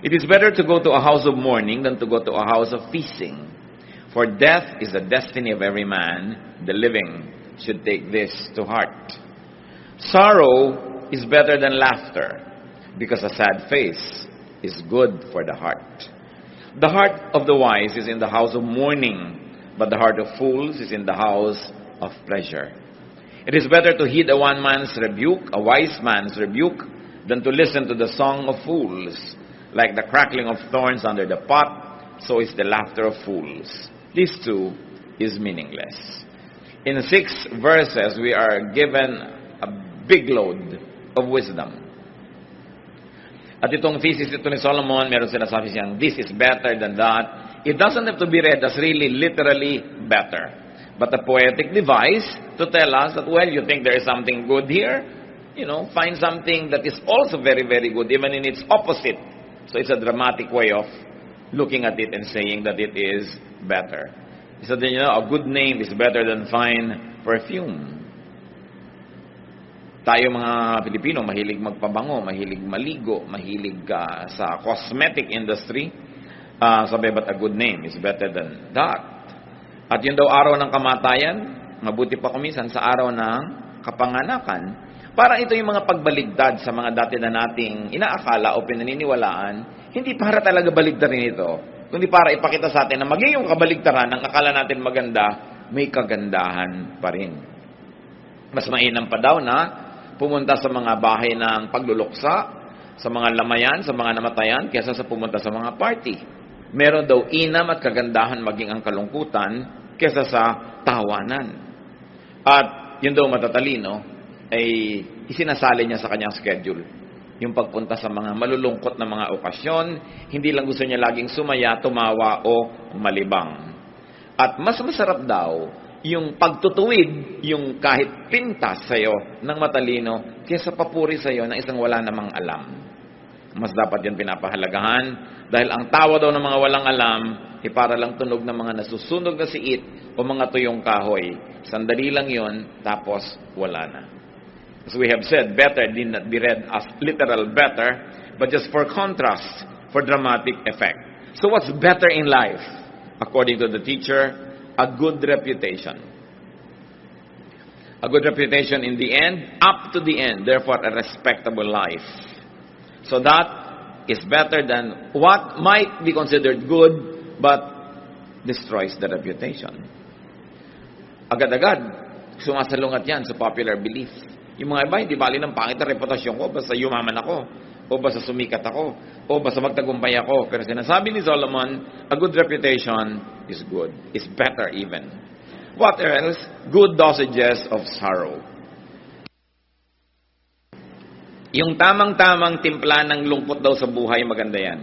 It is better to go to a house of mourning than to go to a house of feasting. For death is the destiny of every man. The living should take this to heart. Sorrow is better than laughter, because a sad face is good for the heart. The heart of the wise is in the house of mourning, but the heart of fools is in the house of pleasure. It is better to heed a one man's rebuke, a wise man's rebuke, than to listen to the song of fools. Like the crackling of thorns under the pot, so is the laughter of fools. This too is meaningless. In 6 verses, we are given a big load of wisdom. At itong thesis ito ni Solomon, meron sinasabi siyang, this is better than that. It doesn't have to be read as really literally better, but a poetic device to tell us that, well, you think there is something good here? Find something that is also very, very good, even in its opposite. So it's a dramatic way of looking at it and saying that it is better. So then, a good name is better than fine perfume. Tayo mga Pilipino, mahilig magpabango, mahilig maligo, mahilig sa cosmetic industry. Sabi, but a good name is better than that. At yun daw araw ng kamatayan, mabuti pa kuminsan sa araw ng kapanganakan. Parang ito yung mga pagbaligtad sa mga dati na nating inaakala o pinaniniwalaan, hindi para talaga baligtarin ito, kundi para ipakita sa atin na maging yung kabaligtaran ng akala natin maganda, may kagandahan pa rin. Mas mainam pa daw na pumunta sa mga bahay ng pagluluksa, sa mga lamayan, sa mga namatayan, kaysa sa pumunta sa mga party. Meron daw inam at kagandahan maging ang kalungkutan kaysa sa tawanan. At yun daw matatalino, ay isinasali niya sa kanyang schedule. Yung pagpunta sa mga malulungkot na mga okasyon, hindi lang gusto niya laging sumaya, tumawa o malibang. At mas masarap daw yung pagtutuwid, yung kahit pintas sa'yo ng matalino, kaysa papuri sa'yo ng isang wala namang alam. Mas dapat yan pinapahalagahan, dahil ang tawa daw ng mga walang alam, para lang tunog ng mga nasusunog na siit o mga tuyong kahoy. Sandali lang yon, tapos wala na. As we have said, better did not be read as literal better, but just for contrast, for dramatic effect. So what's better in life? According to the teacher, a good reputation. A good reputation in the end, up to the end, therefore a respectable life. So that is better than what might be considered good, but destroys the reputation. Agad-agad, sumasalungat yan sa popular belief. Yung mga iba, hindi bali ng pangit ang reputasyon ko, basta yumaman ako, o basta sumikat ako, o basta magtagumpay ako. Pero sinasabi ni Solomon, a good reputation is good, is better even. What else? Good dosages of sorrow. Yung tamang-tamang timpla ng lungkot daw sa buhay, maganda yan.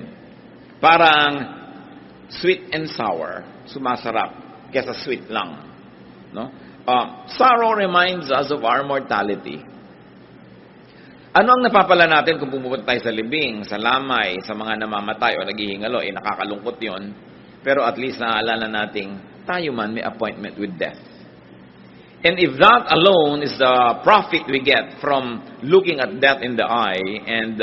Parang sweet and sour, sumasarap, kesa sweet lang. No? Sorrow reminds us of our mortality. Ano ang napapala natin kung pumupunta tayo sa libing, sa lamay, sa mga namamatay o naghihingalo? Nakakalungkot yon. Pero at least naaalala nating tayo man may appointment with death. And if that alone is the profit we get from looking at death in the eye and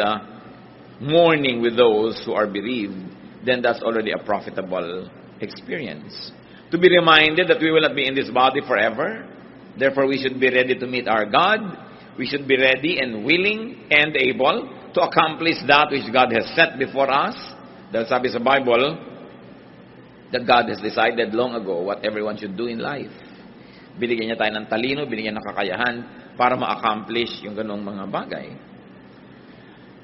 mourning with those who are bereaved, then that's already a profitable experience. To be reminded that we will not be in this body forever. Therefore, we should be ready to meet our God. We should be ready and willing and able to accomplish that which God has set before us. Dahil sabi sa Bible, that God has decided long ago what everyone should do in life. Binigyan niya tayo ng talino, binigyan ng kakayahan para ma-accomplish yung ganong mga bagay.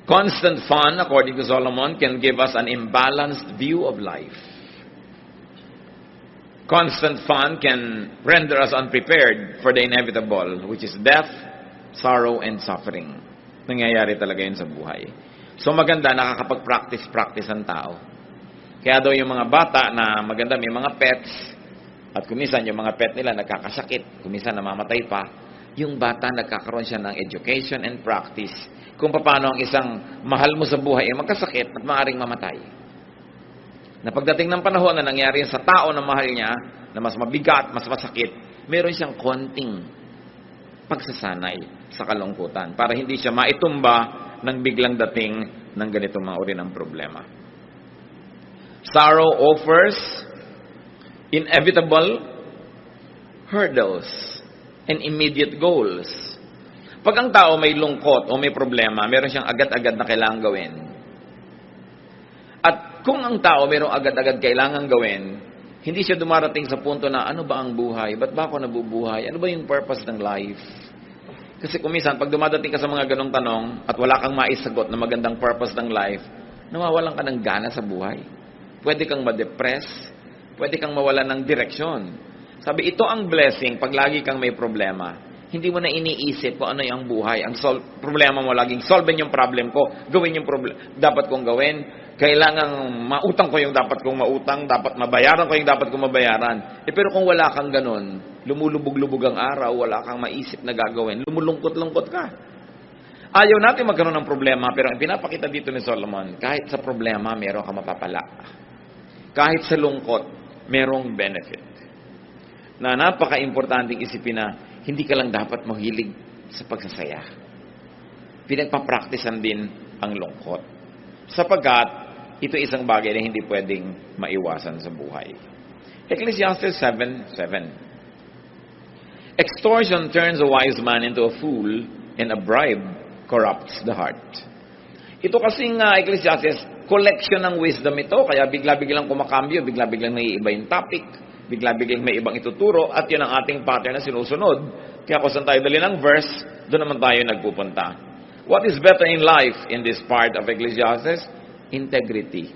Constant fun, according to Solomon, can give us an imbalanced view of life. Constant fun can render us unprepared for the inevitable, which is death, sorrow, and suffering. Nangyayari talaga yun sa buhay. So maganda, nakakapag-practice ang tao. Kaya daw yung mga bata na maganda, may mga pets, at kumisan yung mga pet nila nagkakasakit, kumisan namamatay pa, yung bata nagkakaroon siya ng education and practice kung paano ang isang mahal mo sa buhay ay magkasakit at maaaring mamatay. Na pagdating ng panahon na nangyari sa tao na mahal niya, na mas mabigat, mas masakit, meron siyang konting pagsasanay sa kalungkutan para hindi siya maitumba ng biglang dating ng ganitong mga uri ng problema. Sorrow offers inevitable hurdles and immediate goals. Pag ang tao may lungkot o may problema, meron siyang agad-agad na kailangan gawin. At kung ang tao mayroong agad-agad kailangan gawin, hindi siya dumarating sa punto na, ano ba ang buhay? Ba't ba ako nabubuhay? Ano ba yung purpose ng life? Kasi kumisan, pag dumadating ka sa mga ganong tanong at wala kang maisagot na magandang purpose ng life, nawawalan ka ng gana sa buhay. Pwede kang ma-depress, pwede kang mawalan ng direksyon. Sabi, ito ang blessing pag lagi kang may problema. Hindi mo na iniisip kung ano yung buhay. Ang problema mo laging, solve yung problem ko, gawin yung dapat kong gawin. Kailangan mautang ko yung dapat kong mautang, dapat mabayaran ko yung dapat kong mabayaran. Pero kung wala kang ganun, lumulubog-lubog ang araw, wala kang maisip na gagawin, lumulungkot-lungkot ka. Ayaw natin magkaroon ng problema, pero ang pinapakita dito ni Solomon, kahit sa problema, meron ka mapapala. Kahit sa lungkot, merong benefit. Na napaka-importanting isipin na, hindi ka lang dapat mahilig sa pagsasaya. Pinagpapraktisan din ang lungkot. Sapagkat, ito isang bagay na hindi pwedeng maiwasan sa buhay. Ecclesiastes 7:7. Extortion turns a wise man into a fool, and a bribe corrupts the heart. Ito kasing Ecclesiastes, collection ng wisdom ito, kaya bigla-biglang kumakambyo, bigla-biglang may iba yung topic, bigla-biglang may ibang ituturo, at yun ang ating pattern na sinusunod. Kaya kung saan tayo dali ng verse, doon naman tayo nagpupunta. What is better in life in this part of Ecclesiastes? Integrity.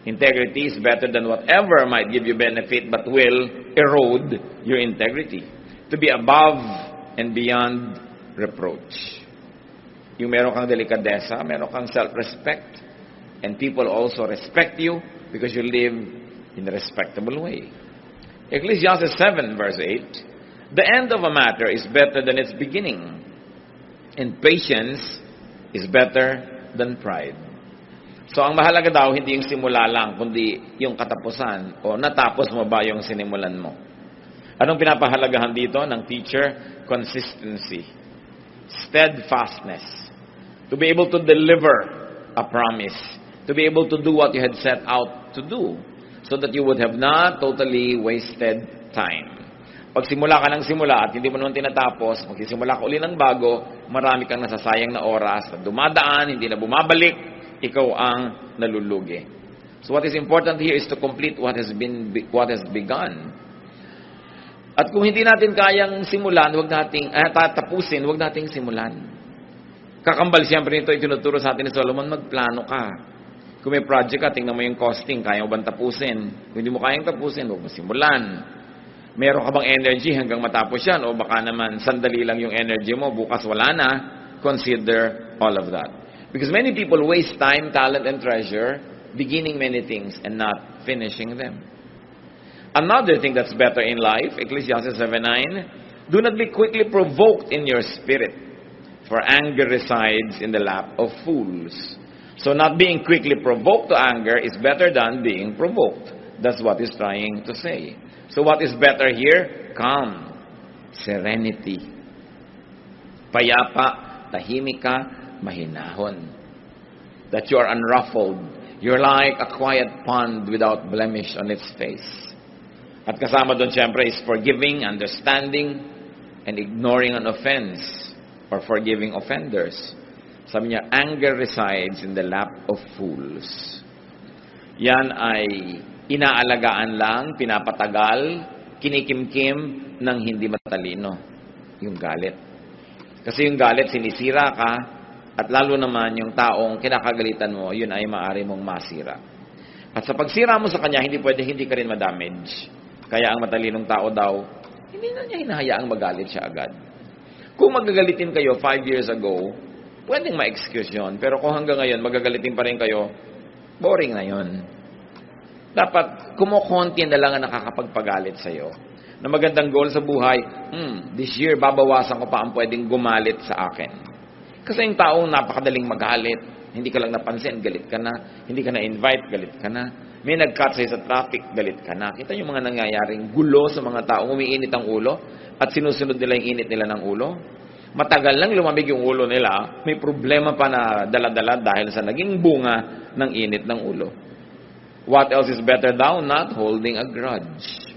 Integrity is better than whatever might give you benefit but will erode your integrity. To be above and beyond reproach. Yung meron kang delikadesa, meron kang self-respect, and people also respect you because you live in a respectable way. Ecclesiastes 7 verse 8, the end of a matter is better than its beginning, and patience is better than pride. So, ang mahalaga daw, hindi yung simula lang, kundi yung katapusan, o natapos mo ba yung sinimulan mo. Anong pinapahalagahan dito ng teacher? Consistency. Steadfastness. To be able to deliver a promise. To be able to do what you had set out to do. So that you would have not totally wasted time. Pag simula ka ng simula at hindi mo naman tinatapos, magsisimula ka uli ng bago, marami kang nasasayang na oras, na dumadaan, hindi na bumabalik, ikaw ang nalulugi. So what is important here is to complete what has begun. At kung hindi natin kayang simulan, tapusin, wag nating simulan. Kakambal siyempre nito, itinuturo sa atin ni Solomon, magplano ka. Kung may project ka, tingnan mo yung costing, kaya mo bang tapusin? Kung hindi mo kayang tapusin, huwag mo simulan. Meron ka bang energy hanggang matapos yan? O baka naman, sandali lang yung energy mo, bukas wala na. Consider all of that. Because many people waste time, talent, and treasure beginning many things and not finishing them. Another thing that's better in life, Ecclesiastes 7:9, do not be quickly provoked in your spirit, for anger resides in the lap of fools. So not being quickly provoked to anger is better than being provoked. That's what he's trying to say. So what is better here? Calm, serenity, payapa, tahimik ka, mahinahon. That you are unruffled. You're like a quiet pond without blemish on its face. At kasama doon siyempre is forgiving, understanding, and ignoring an offense or forgiving offenders. Sabi niya, anger resides in the lap of fools. Yan ay inaalagaan lang, pinapatagal, kinikimkim ng hindi matalino. Yung galit. Kasi yung galit, sinisira ka, at lalo naman yung taong kinakagalitan mo, yun ay maaari mong masira. At sa pagsira mo sa kanya, hindi ka rin madamage. Kaya ang matalinong tao daw, hindi na niya hinahayaang magalit siya agad. Kung magagalitin kayo 5 years ago, pwedeng ma-excuse yun. Pero kung hanggang ngayon, magagalitin pa rin kayo, boring na yun. Dapat, kumukonti na lang ang nakakapagpagalit sa'yo. Na magandang goal sa buhay, this year, babawasan ko pa ang pwedeng gumalit sa akin. Kasi yung taong napakadaling magalit, hindi ka lang napansin, galit ka na. Hindi ka na-invite, galit ka na. May nag-cut sa'yo sa traffic, galit ka na. Kita yung mga nangyayaring gulo sa mga taong umiinit ang ulo at sinusunod nila yung init nila ng ulo. Matagal lang lumamig yung ulo nila, may problema pa na dala-dala dahil sa naging bunga ng init ng ulo. What else is better daw? Not holding a grudge.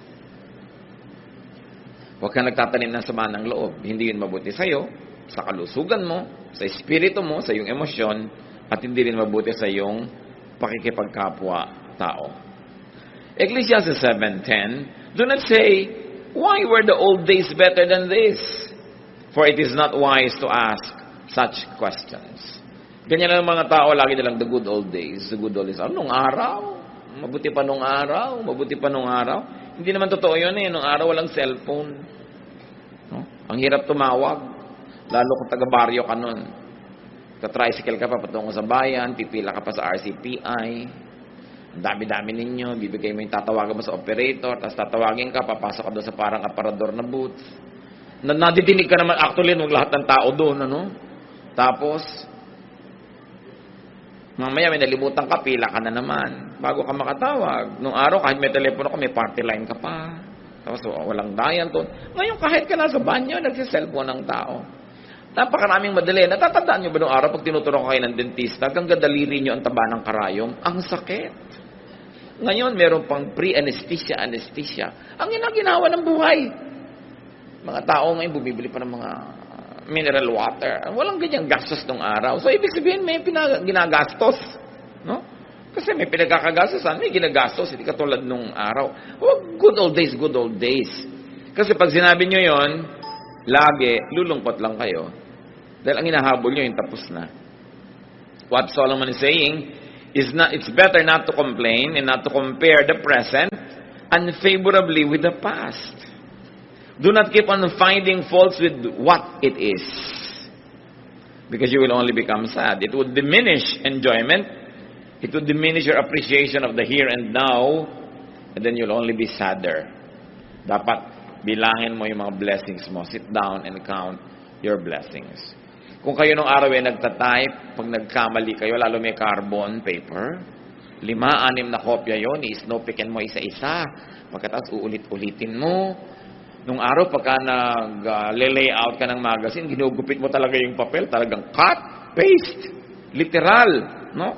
Huwag kang nagtatanim ng sama ng loob. Hindi yun mabuti sa'yo, sa kalusugan mo, sa espiritu mo, sa iyong emosyon, at hindi rin mabuti sa iyong pakikipagkapwa-tao. Ecclesiastes 7:10, do not say, why were the old days better than this? For it is not wise to ask such questions. Ganyan lang ang mga tao, lagi nilang the good old days, the good old days. Nung araw, mabuti pa nung araw, mabuti pa nung araw. Hindi naman totoo yun eh. Nung araw walang cellphone. No? Ang hirap tumawag. Lalo kung taga-baryo ka nun. Ka-tricycle ka pa patungo sa bayan, pipila ka pa sa RCPI. Ang dami-dami ninyo. Bibigay mo yung tatawagan mo sa operator, tapos tatawagin ka, papasok ka doon sa parang aparador na booth. Nadidinig ka naman actually nung lahat ng tao doon. Ano? Tapos, mamaya may nalimutan ka, pila ka na naman. Bago ka makatawag. Nung araw, kahit may telepono ka, may party line ka pa. Tapos walang dayan doon. Ngayon, kahit ka nasa banyo, nagsiselfone ng tao. Napakaraming madali. Natatandaan nyo ba nung araw, pag tinuturo kayo ng dentista, hanggang daliri nyo ang taba ng karayom, ang sakit. Ngayon, meron pang pre-anesthesia, anesthesia. Ang ginawa ng buhay. Mga tao ngayon, bumibili pa ng mga mineral water. Walang ganyang gastos nung araw. So, ibig sabihin, may ginagastos. No? Kasi may pinagkakagastosan, may ginagastos. Hindi katulad nung araw. Oh, good old days, good old days. Kasi pag sinabi nyo yon, lagi, lulungkot lang kayo. Dahil ang hinahabol nyo, yung tapos na. What Solomon is saying is it's better not to complain and not to compare the present unfavorably with the past. Do not keep on finding faults with what it is. Because you will only become sad. It would diminish enjoyment. It would diminish your appreciation of the here and now. And then you'll only be sadder. Dapat bilangin mo yung mga blessings mo. Sit down and count your blessings. Kung kayo nung araw ay nagtatype, pag nagkamali kayo, lalo may carbon paper, 5-6 na kopya yun, i-snowpickin mo isa-isa. Pagkatapos uulit-ulitin mo. Nung araw, pagka nag-layout ka ng magazine, ginugupit mo talaga yung papel, talagang cut, paste, literal, no?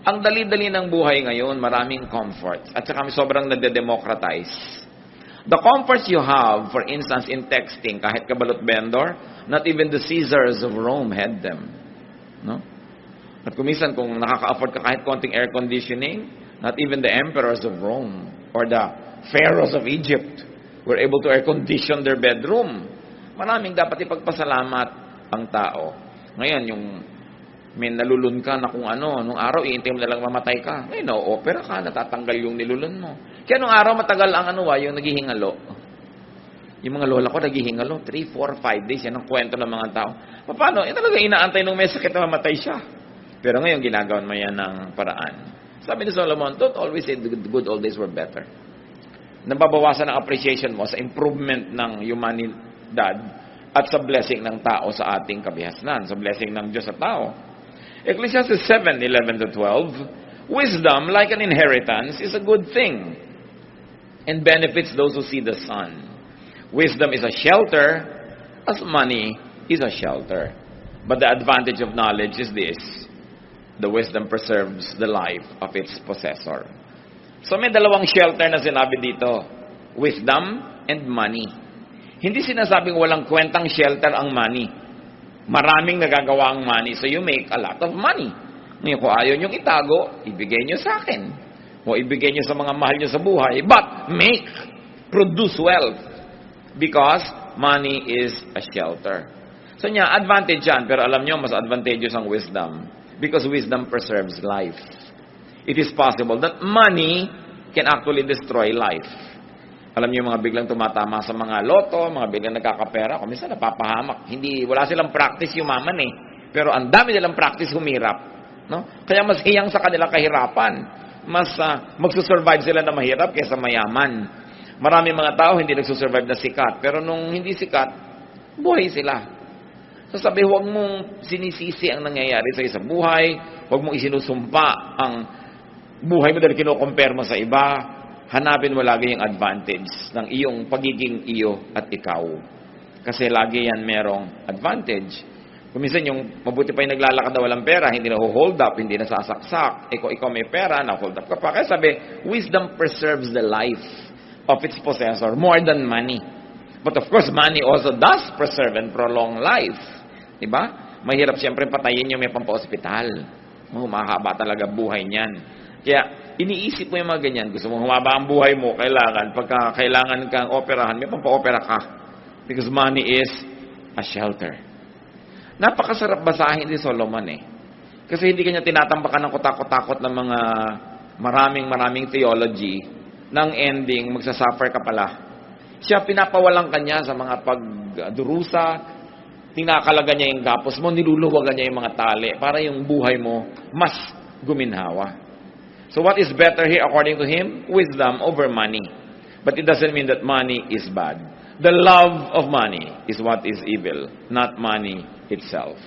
Ang dali-dali ng buhay ngayon, maraming comforts. At saka sobrang nade-democratize. The comforts you have, for instance, in texting, kahit kabalot vendor, not even the Caesars of Rome had them. No? At kumisan, kung nakaka-afford ka kahit konting air conditioning, not even the emperors of Rome or the pharaohs of Egypt were able to air condition their bedroom. Maraming dapat ipagpasalamat ang tao. Ngayon, yung may nalulun ka na kung ano, nung araw, iintay mo na lang mamatay ka. Ngayon, opera ka, natatanggal yung nilulun mo. Kaya nung araw, matagal ang yung naghihingalo. Yung mga lola ko, naghihingalo. 3, 4, 5 days. Yan ang kwento ng mga tao. Paano? Talaga inaantay nung may sakit na mamatay siya. Pero ngayon, ginagawan mo yan ng paraan. Sabi ni Solomon, don't always say the good old days were better. Nababawasan ang appreciation mo sa improvement ng humanidad at sa blessing ng tao sa ating kabihasnan, sa blessing ng Diyos sa tao. Ecclesiastes 7:11-12, wisdom, like an inheritance, is a good thing and benefits those who see the sun. Wisdom is a shelter as money is a shelter. But the advantage of knowledge is this: the wisdom preserves the life of its possessor. So may dalawang shelter na sinabi dito, wisdom and money. Hindi sinasabing walang kwentang shelter ang money. Maraming nagagawa ang money, so you make a lot of money. Ngayon, kung ayaw niyong itago, ibigay niyo sa akin. O ibigay niyo sa mga mahal niyo sa buhay. But produce wealth. Because money is a shelter. So niya, advantage yan. Pero alam niyo, mas advantageous ang wisdom. Because wisdom preserves life. It is possible that money can actually destroy life. Alam niyo yung mga biglang tumatama sa mga loto, mga biglang nagkakapera, kung minsan napapahamak. Wala silang practice yumaman eh. Pero ang dami nilang practice humirap. No? Kaya mas hiyang sa kanila kahirapan. Mas magsusurvive sila na mahirap kaysa mayaman. Maraming mga tao hindi nagsusurvive na sikat. Pero nung hindi sikat, buhay sila. So sabi, huwag mong sinisisi ang nangyayari sa buhay. Huwag mong isinusumpa ang buhay mo dahil kino-compare mo sa iba. Hanapin mo lagi yung advantage ng iyong pagiging iyo at ikaw. Kasi lagi yan merong advantage. Kuminsan yung mabuti pa yung naglalakad na walang pera, hindi na hold up, hindi na sasaksak. Kung ikaw may pera, na-hold up ka pa. Kaya sabi, wisdom preserves the life of its possessor more than money. But of course, money also does preserve and prolong life. Diba? Mahirap siyempre patayin yung may pampa-ospital. Mahaba talaga buhay niyan. Kaya, iniisip mo yung mga ganyan. Gusto mo humaba ang buhay mo, pagka kailangan kang operahan, may pampa-opera ka. Because money is a shelter. Napakasarap basahin ni Solomon Kasi hindi kanya tinatambakan ng kutakot-takot ng mga maraming theology ng ending, magsasuffer ka pala. Siya pinapawalan kanya sa mga pagdurusa, tinakalaga niya yung gapos mo, niluluwagan niya yung mga tali para yung buhay mo mas guminhawa. So what is better here according to him? Wisdom over money. But it doesn't mean that money is bad. The love of money is what is evil, not money itself.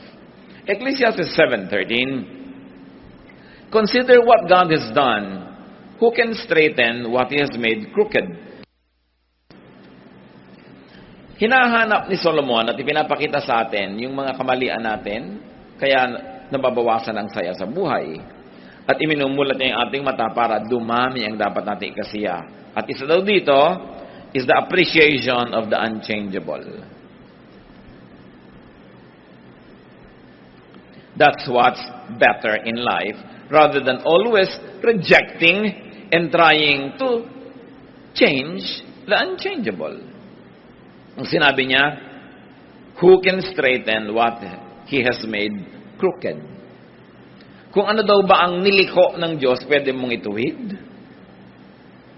Ecclesiastes 7:13. Consider what God has done. Who can straighten what He has made crooked? Hinahanap ni Solomon at ipinapakita sa atin yung mga kamalian natin, kaya nababawasan ang saya sa buhay. At iminumulat niya yung ating mata para dumami ang dapat natin ikasiya. At isa daw dito is the appreciation of the unchangeable. That's what's better in life, rather than always rejecting and trying to change the unchangeable. Ang sinabi niya, who can straighten what He has made crooked? Kung ano daw ba ang niliko ng Diyos, pwede mong ituwid?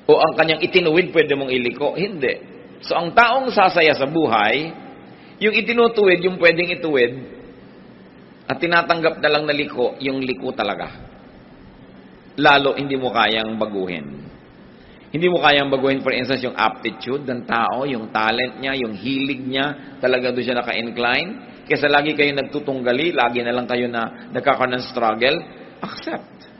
O ang kanyang itinuwid, pwede mong iliko? Hindi. So, ang taong sasaya sa buhay, yung itinutuwid, yung pwedeng ituwid, at tinatanggap na lang na liko, yung liko talaga. Lalo, hindi mo kayang baguhin. Hindi mo kayang baguhin, for instance, yung aptitude ng tao, yung talent niya, yung hilig niya, talaga doon siya naka-incline. Kesa lagi kayo nagtutunggali, lagi na lang kayo na nagkakaroon ng struggle, accept.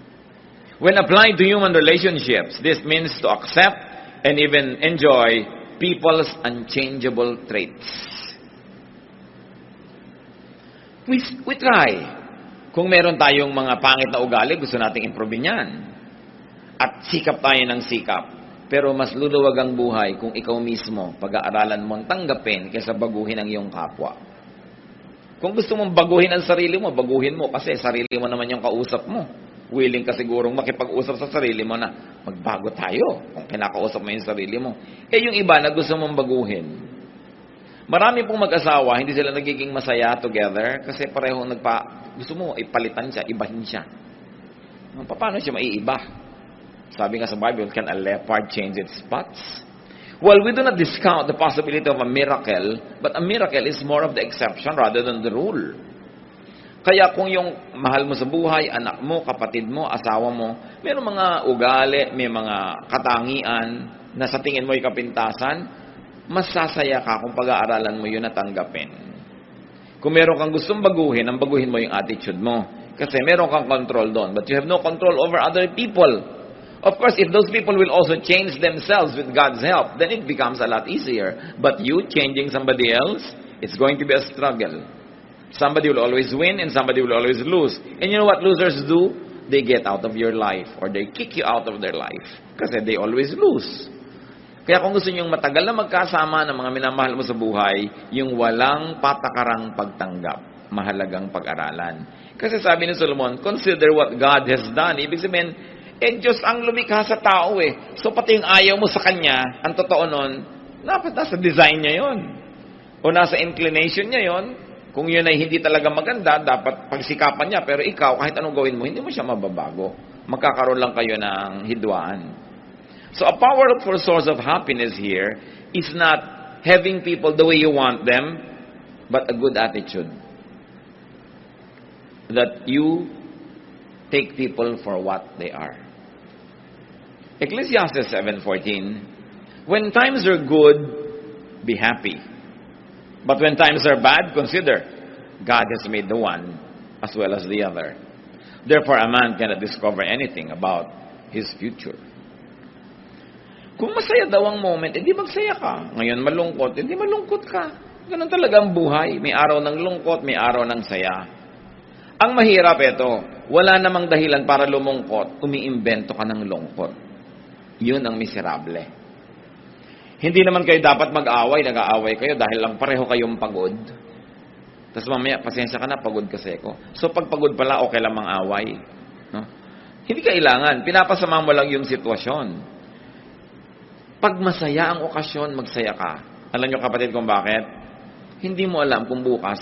When applied to human relationships, this means to accept and even enjoy people's unchangeable traits. We try. Kung meron tayong mga pangit na ugali, gusto nating improve yan. At sikap tayo ng sikap. Pero mas luluwag ang buhay kung ikaw mismo, pag-aaralan mo ang tanggapin kaysa baguhin ang iyong kapwa. Kung gusto mong baguhin ang sarili mo, baguhin mo kasi sarili mo naman yung kausap mo. Willing ka sigurong makipag-usap sa sarili mo na magbago tayo kung kinakausap mo yung sarili mo. Yung iba na gusto mong baguhin. Marami pong mag-asawa, hindi sila nagiging masaya together kasi parehong gusto mo ipalitan siya, ibahin siya. Paano siya maiiba? Sabi nga sa Bible, can a leopard change its spots? Well, we do not discount the possibility of a miracle, but a miracle is more of the exception rather than the rule. Kaya kung yung mahal mo sa buhay, anak mo, kapatid mo, asawa mo, mayroong mga ugali, may mga katangian na sa tingin mo ay kapintasan, mas sasaya ka kung pag-aaralan mo yun at tanggapin. Kung meron kang gustong baguhin, ang baguhin mo yung attitude mo. Kasi meron kang control doon, but you have no control over other people. Of course, if those people will also change themselves with God's help, then it becomes a lot easier. But you changing somebody else, it's going to be a struggle. Somebody will always win and somebody will always lose. And you know what losers do? They get out of your life or they kick you out of their life. Kasi they always lose. Kaya kung gusto nyo matagal na magkasama ng mga minamahal mo sa buhay, yung walang patakarang pagtanggap, mahalagang pag-aralan. Kasi sabi ni Solomon, consider what God has done. Ibig sabihin, Diyos ang lumikha sa tao So pati yung ayaw mo sa Kanya, ang totoo nun, dapat nasa design niya yon o nasa inclination niya yon. Kung yun ay hindi talaga maganda, dapat pagsikapan niya. Pero ikaw, kahit anong gawin mo, hindi mo siya mababago. Magkakaroon lang kayo ng hidwaan. So a powerful source of happiness here is not having people the way you want them, but a good attitude. That you take people for what they are. Ecclesiastes 7:14, when times are good, be happy. But when times are bad, consider, God has made the one as well as the other. Therefore, a man cannot discover anything about his future. Kung masaya daw ang moment, edi magsaya ka. Ngayon malungkot, edi malungkot ka. Ganun talaga ang buhay. May araw ng lungkot, may araw ng saya. Ang mahirap ito, wala namang dahilan para lumungkot, umiimbento ka ng lungkot. Yun ang miserable. Hindi naman kayo dapat mag-away, nag-aaway kayo dahil lang pareho kayong pagod. Tapos mamaya, pasensya ka na, pagod kasi ako. So pag pagod pala, okay lang mang-away. No? Hindi kailangan, pinapasama mo lang yung sitwasyon. Pag masaya ang okasyon, magsaya ka. Alam nyo kapatid kung bakit? Hindi mo alam kung bukas,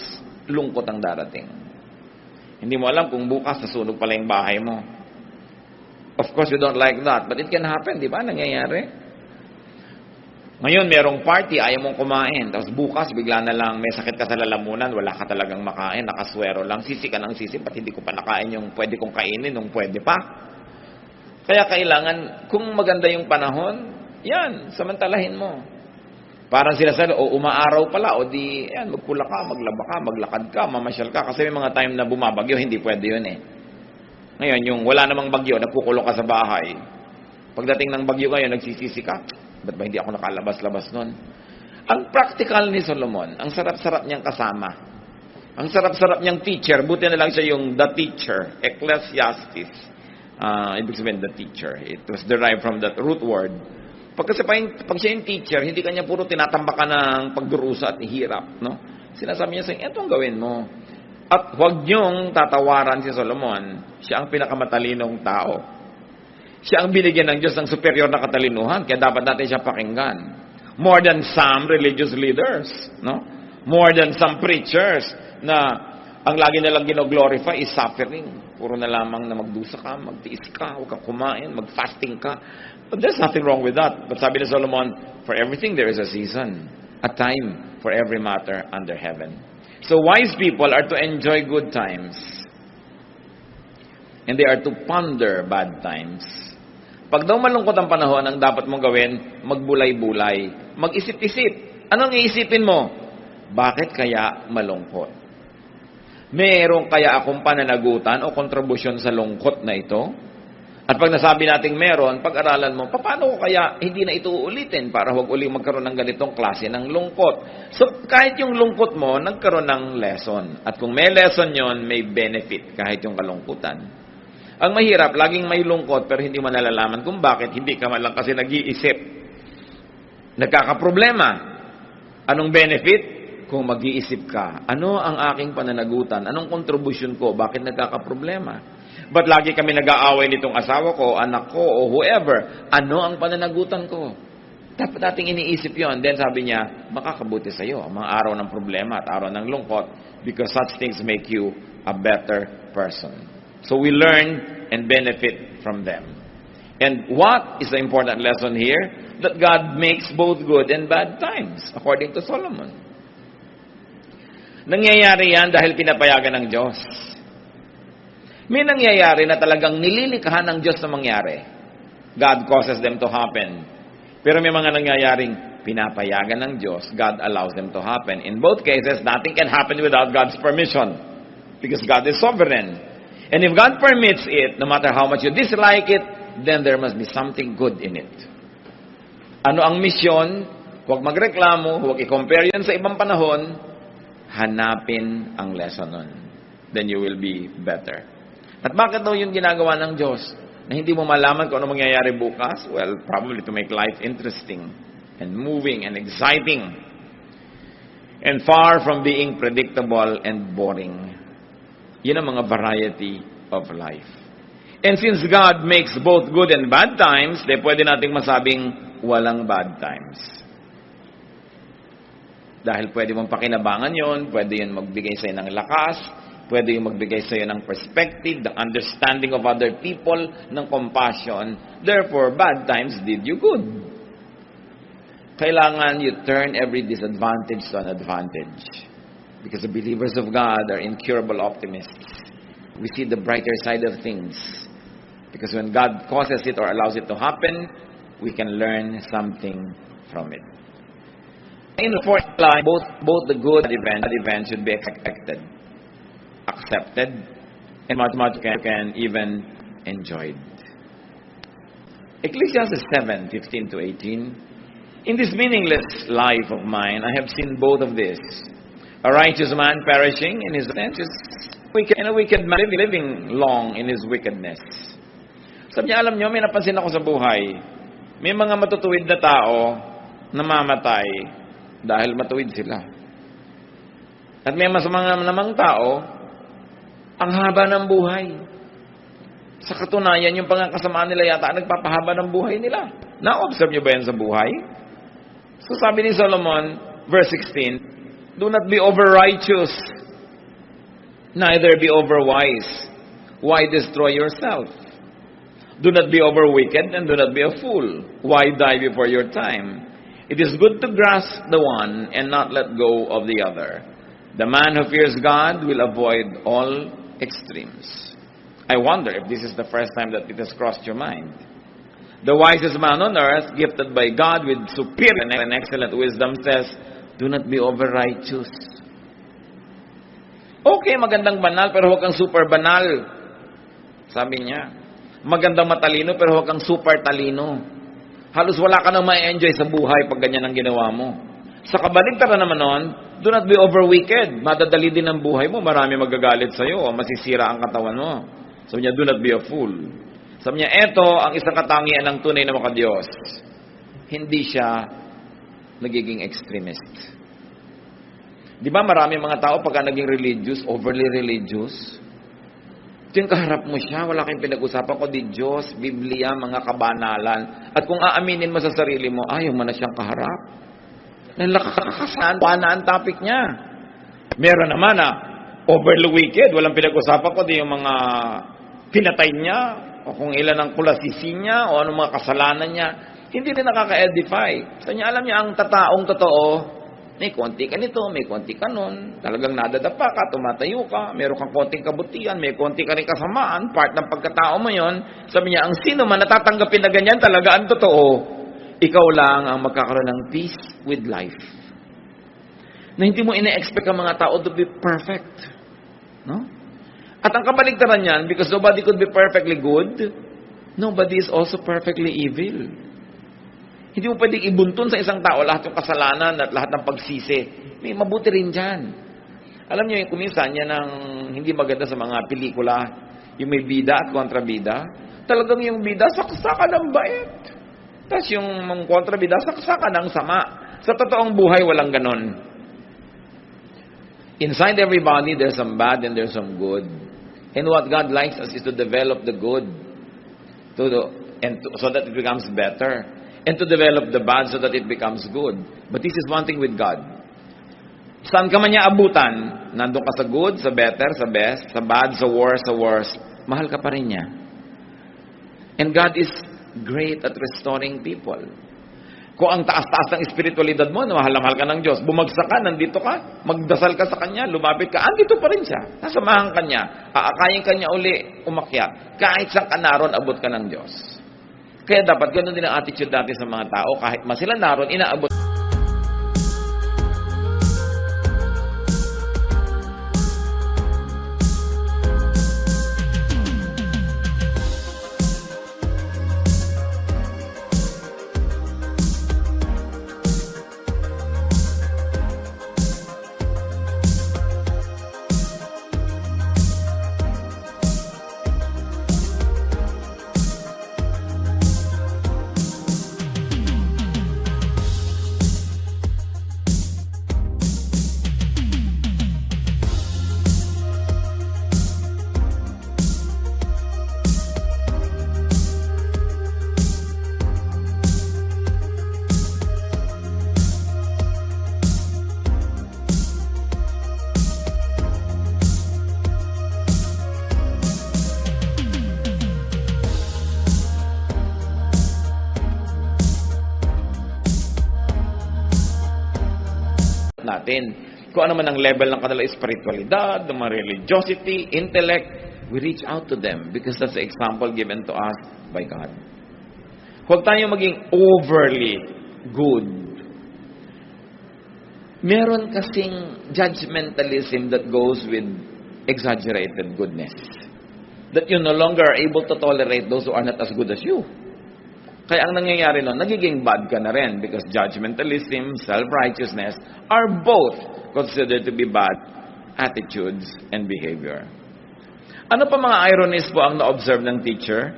lungkot ang darating. Hindi mo alam kung bukas, nasunog pala yung bahay mo. Of course, you don't like that, but it can happen, di ba? Nangyayari. Ngayon, merong party, ayaw mong kumain. Tapos bukas, bigla na lang, may sakit ka sa lalamunan, wala ka talagang makain, nakaswero lang, sisi ka ng sisi, pati hindi ko pa nakain yung pwede kong kainin, nung pwede pa. Kaya kailangan, kung maganda yung panahon, yan, samantalahin mo. Parang sila sa, o umaaraw pala, o di, yan, magpula ka, maglaba ka, maglakad ka, mamasyal ka. Kasi may mga time na bumabagyo, hindi pwede yun eh. Ngayon, yung wala namang bagyo, nagkukulong ka sa bahay. Pagdating ng bagyo ngayon, nagsisisi ka. Ba't ba hindi ako nakalabas-labas nun? Ang practical ni Solomon, ang sarap-sarap niyang kasama. Ang sarap-sarap niyang teacher, buti na lang siya yung the teacher, Ecclesiastes. Ibig sabihin, the teacher. It was derived from that root word. Pag siya yung teacher, hindi kanya puro tinatambakan ng pagdurusa at hirap. No? Sinasabi niya sa inyo, etong gawin mo. At huwag niyong tatawaran si Solomon. Siya ang pinakamatalinong tao. Siya ang binigyan ng Diyos ng superior na katalinuhan, kaya dapat natin siya pakinggan. More than some religious leaders. No? More than some preachers na ang lagi nilang gino-glorify is suffering. Puro na lamang na magdusa ka, magtiis ka, huwag kang kumain, mag-fasting ka. But there's nothing wrong with that. But sabi ni Solomon, for everything there is a season, a time for every matter under heaven. So wise people are to enjoy good times. And they are to ponder bad times. Pag daw malungkot ang panahon, ang dapat mong gawin, magbulay-bulay, mag-isip-isip. Anong iisipin mo? Bakit kaya malungkot? Meron kaya akong pananagutan o kontribusyon sa lungkot na ito? At pag nasabi nating meron, pag-aralan mo, paano ko kaya hindi na ito uulitin para huwag uling magkaroon ng ganitong klase ng lungkot? So, kahit yung lungkot mo, nagkaroon ng lesson. At kung may lesson yon, may benefit kahit yung kalungkutan. Ang mahirap, laging may lungkot pero hindi mo nalalaman kung bakit hindi ka man lang kasi nag-iisip. Nagkakaproblema. Anong benefit? Kung mag-iisip ka, ano ang aking pananagutan? Anong kontribusyon ko? Bakit nagkakaproblema? Ba't lagi kami nag-aaway nitong asawa ko, anak ko, o whoever? Ano ang pananagutan ko? Dapat nating iniisip yon. Then sabi niya, makakabuti sa iyo ang mga araw ng problema at araw ng lungkot because such things make you a better person. So we learn and benefit from them. And what is the important lesson here? That God makes both good and bad times, according to Solomon. Nangyayari yan dahil pinapayagan ng Diyos. May nangyayari na talagang nililikhahan ng Diyos na mangyari. God causes them to happen. Pero may mga nangyayaring pinapayagan ng Diyos, God allows them to happen. In both cases, nothing can happen without God's permission. Because God is sovereign. And if God permits it, no matter how much you dislike it, then there must be something good in it. Ano ang misyon? Huwag magreklamo, huwag i-compare yan sa ibang panahon. Hanapin ang lesson nun. Then you will be better. At bakit daw yung ginagawa ng Diyos? Na hindi mo malaman kung ano mangyayari bukas? Well, probably to make life interesting and moving and exciting and far from being predictable and boring. Yun ang mga variety of life. And since God makes both good and bad times, pwede nating masabing walang bad times. Dahil pwede mong pakinabangan yon, pwede yun magbigay sa'yo ng lakas, pwede yung magbigay sa'yo ng perspective, ng understanding of other people, ng compassion. Therefore, bad times did you good. Kailangan you turn every disadvantage to an advantage. Because the believers of God are incurable optimists. We see the brighter side of things. Because when God causes it or allows it to happen, we can learn something from it. In the fourth line, both the good and bad events should be expected, accepted, and much can even enjoyed. Ecclesiastes 7:15-18 In this meaningless life of mine, I have seen both of this. A righteous man perishing in his righteousness, and a wicked man living long in his wickedness. Sabi niya, alam niyo, may napansin ako sa buhay. May mga matutuwid na tao namamatay dahil matuwid sila. At may masamang namang tao, ang haba ng buhay. Sa katunayan, yung pangkasamaan nila yata nagpapahaba ng buhay nila. Na-observe niyo ba yan sa buhay? So sabi ni Solomon, verse 16, do not be over-righteous, neither be over-wise. Why destroy yourself? Do not be over-wicked, and do not be a fool. Why die before your time? It is good to grasp the one and not let go of the other. The man who fears God will avoid all extremes. I wonder if this is the first time that it has crossed your mind. The wisest man on earth, gifted by God with superior and excellent wisdom, says, do not be over-righteous. Okay, magandang banal, pero huwag kang super banal. Sabi niya. Magandang matalino, pero huwag kang super talino. Halos wala ka nang ma-enjoy sa buhay pag ganyan ang ginawa mo. Sa kabaligtaran naman nun, do not be over-wicked. Madadali din ang buhay mo. Marami magagalit sa'yo o masisira ang katawan mo. Sabi niya, do not be a fool. Sabi niya, eto ang isang katangian ng tunay na makadiyos. Hindi siya nagiging extremist. Di ba marami mga tao pagka naging religious, overly religious? Ito yung kaharap mo siya, wala kayong pinag-usapan ko di Diyos, Biblia, mga kabanalan. At kung aaminin mo sa sarili mo, ayaw mo na siyang kaharap. Nalakakasan, paana ang topic niya. Meron naman overly wicked, walang pinag-usapan ko di yung mga pinatay niya, o kung ilan ang kulasisi niya, o anong mga kasalanan niya. Hindi rin nakaka-edify. So niya, alam niya, ang tataong totoo, may konti ka nito, may konti ka nun. Talagang nadadapa ka, tumatayo ka, meron kang konting kabutihan, may konti ka rin kasamaan, part ng pagkatao mo yon. Sabi niya, ang sino man natatanggapin na ganyan, talaga ang totoo, ikaw lang ang magkakaroon ng peace with life. Na hindi mo ina-expect ang mga tao to be perfect. No? At ang kabaligtaran niyan, because nobody could be perfectly good, nobody is also perfectly evil. Hindi mo pwedeng ibuntun sa isang tao lahat ng kasalanan at lahat ng pagsisi. May mabuti rin dyan. Alam niyo, yung kuminsan yan ang hindi maganda sa mga pelikula, yung may bida at kontrabida. Talagang yung bida, saksakan ng bait. Tapos yung kontrabida, saksakan ng sama. Sa totoong buhay, walang ganon. Inside everybody, there's some bad and there's some good. And what God likes us is to develop the good. So that it becomes better. And to develop the bad so that it becomes good. But this is one thing with God. Saan ka man niya abutan, nandun ka sa good, sa better, sa best, sa bad, sa worst, mahal ka pa rin niya. And God is great at restoring people. Kung ang taas-taas ng espiritualidad mo, mahal-mahal ka ng Diyos, bumagsak ka, nandito ka, magdasal ka sa Kanya, lumapit ka, andito pa rin siya. Nasamahan ka niya, aakayin ka niya uli, umakyat. Kahit saan ka naroon, abot ka ng Diyos. Kaya dapat ganoon din ang attitude natin sa mga tao. Kahit masila naroon, inaabot natin. Kung ano man ang level ng kanilang spiritualidad, ng mga religiosity, intellect, we reach out to them because that's the example given to us by God. Huwag tayo maging overly good. Meron kasing judgmentalism that goes with exaggerated goodness. That you no longer are able to tolerate those who are not as good as you. Kaya ang nangyayari nun, nagiging bad ka na rin because judgmentalism, self-righteousness are both considered to be bad attitudes and behavior. Ano pa mga ironies po ang na-observe ng teacher?